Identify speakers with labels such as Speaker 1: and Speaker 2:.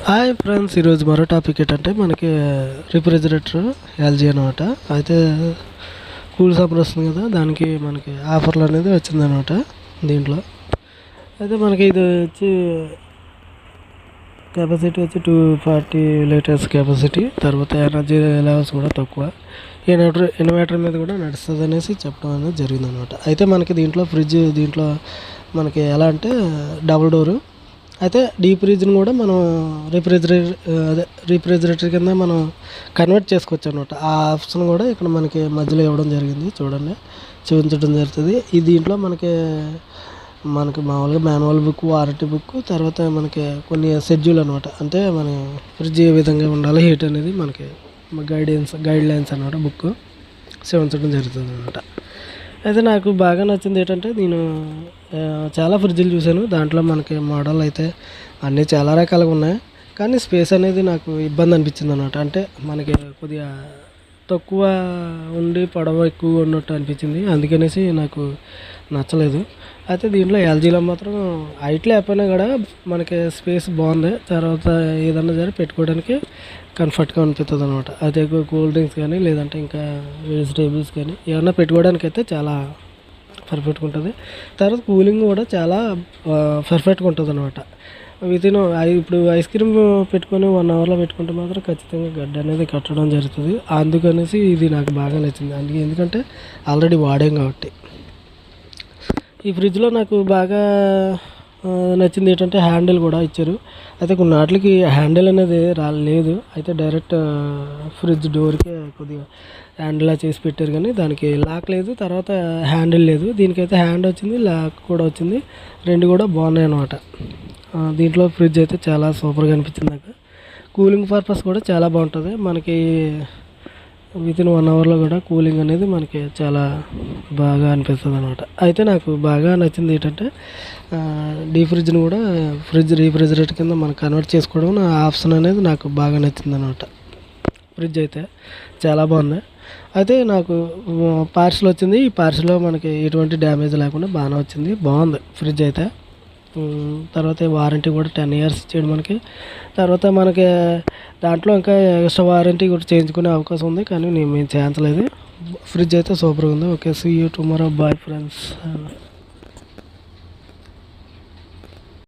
Speaker 1: Hi friends, ఈరోజు మరో topic ఏంటంటే మనకి రిఫ్రిజిరేటర్ ఎల్జీ అనమాట. అయితే కూల్ సమ్మర్ వస్తుంది కదా, దానికి మనకి ఆఫర్లు అనేది వచ్చిందనమాట దీంట్లో. అయితే మనకి ఇది వచ్చి కెపాసిటీ వచ్చి 240 లీటర్స్ కెపాసిటీ. తర్వాత ఎనర్జీ లెవెల్స్ కూడా తక్కువ. ఇన్వర్టర్ మీద కూడా నడుస్తుంది అనేసి చెప్పడం అనేది జరిగిందనమాట. అయితే మనకి దీంట్లో మనకి ఎలా అంటే డబుల్ డోరు. అయితే డీప్ ఫ్రిడ్జ్ని కూడా మనం రిఫ్రిజిరేటర్ కింద మనం కన్వర్ట్ చేసుకోవచ్చు అనమాట. ఆ ఆప్షన్ కూడా ఇక్కడ మనకి మధ్యలో ఇవ్వడం జరిగింది, చూడండి, చూపించడం జరుగుతుంది. ఈ దీంట్లో మనకి మామూలుగా మాన్యువల్ బుక్, వారంటీ బుక్, తర్వాత మనకి కొన్ని షెడ్యూల్ అనమాట. అంటే మన ఫ్రిడ్జ్ ఏ విధంగా ఉండాలి, హీట్ అనేది మనకి గైడ్ లైన్స్ అనమాట బుక్ చూపించడం జరుగుతుంది అనమాట. అయితే నాకు బాగా నచ్చింది ఏంటంటే, నేను చాలా ఫ్రిడ్జ్లు చూశాను. దాంట్లో మనకి మోడల్ అయితే అన్నీ చాలా రకాలుగా ఉన్నాయి, కానీ స్పేస్ అనేది నాకు ఇబ్బంది అనిపించింది అనమాట. అంటే మనకి కొద్దిగా తక్కువ ఉండి పొడవు ఎక్కువగా ఉన్నట్టు అనిపించింది, అందుకనేసి నాకు నచ్చలేదు. అయితే దీంట్లో ఎల్జీలో మాత్రం హైట్ లేకపోయినా కూడా మనకి స్పేస్ బాగుంది. తర్వాత ఏదన్నా సరే పెట్టుకోవడానికి కంఫర్ట్గా అనిపిస్తుంది అనమాట. అదే కూల్ డ్రింక్స్ కానీ లేదంటే ఇంకా వెజిటేబుల్స్ కానీ ఏమన్నా పెట్టుకోవడానికి అయితే చాలా పర్ఫెక్ట్గా ఉంటుంది. తర్వాత కూలింగ్ కూడా చాలా పర్ఫెక్ట్గా ఉంటుంది అనమాట. ఇప్పుడు ఐస్ క్రీమ్ పెట్టుకొని 1 అవర్లో పెట్టుకుంటే మాత్రం ఖచ్చితంగా గడ్డ అనేది కట్టడం జరుగుతుంది. అందుకనేసి ఇది నాకు బాగా నచ్చింది. ఎందుకంటే ఆల్రెడీ వాడాం కాబట్టి. ఈ ఫ్రిడ్జ్లో నాకు బాగా నచ్చింది ఏంటంటే హ్యాండిల్ కూడా ఇచ్చారు. అయితే కొన్ని వాటికి హ్యాండిల్ అనేది లేదు. అయితే డైరెక్ట్ ఫ్రిడ్జ్ డోర్కే కొద్దిగా హ్యాండిల్లా చేసి పెట్టారు, కానీ దానికి లాక్ లేదు, తర్వాత హ్యాండిల్ లేదు. దీనికైతే హ్యాండ్ వచ్చింది, లాక్ కూడా వచ్చింది, రెండు కూడా బాగున్నాయి అన్నమాట. దీంట్లో ఫ్రిడ్జ్ అయితే చాలా సూపర్గా అనిపించింది నాకు. కూలింగ్ పర్పస్ కూడా చాలా బాగుంటుంది. మనకి వితిన్ 1 అవర్లో కూడా కూలింగ్ అనేది మనకి చాలా బాగా అనిపిస్తుంది అనమాట. అయితే నాకు బాగా నచ్చింది ఏంటంటే, డీప్ ఫ్రిడ్జ్ని కూడా రిఫ్రిజిరేటర్ కింద మనం కన్వర్ట్ చేసుకోవడం ఆప్షన్ అనేది నాకు బాగా నచ్చింది అనమాట. ఫ్రిడ్జ్ అయితే చాలా బాగుంది. అయితే నాకు పార్సిల్ వచ్చింది. ఈ పార్సిల్లో మనకి ఎటువంటి డ్యామేజ్ లేకుండా బాగానే వచ్చింది, బాగుంది ఫ్రిడ్జ్ అయితే. తర్వాత వారంటీ కూడా 10 years ఇచ్చాడు మనకి. తర్వాత మనకి దాంట్లో ఇంకా ఎక్స్ట్రా వారంటీ కూడా చేయించుకునే అవకాశం ఉంది, కానీ మేము చేయించలేదు. ఫ్రిడ్జ్ అయితే సూపర్గా ఉంది. Okay, see you tomorrow, bye friends.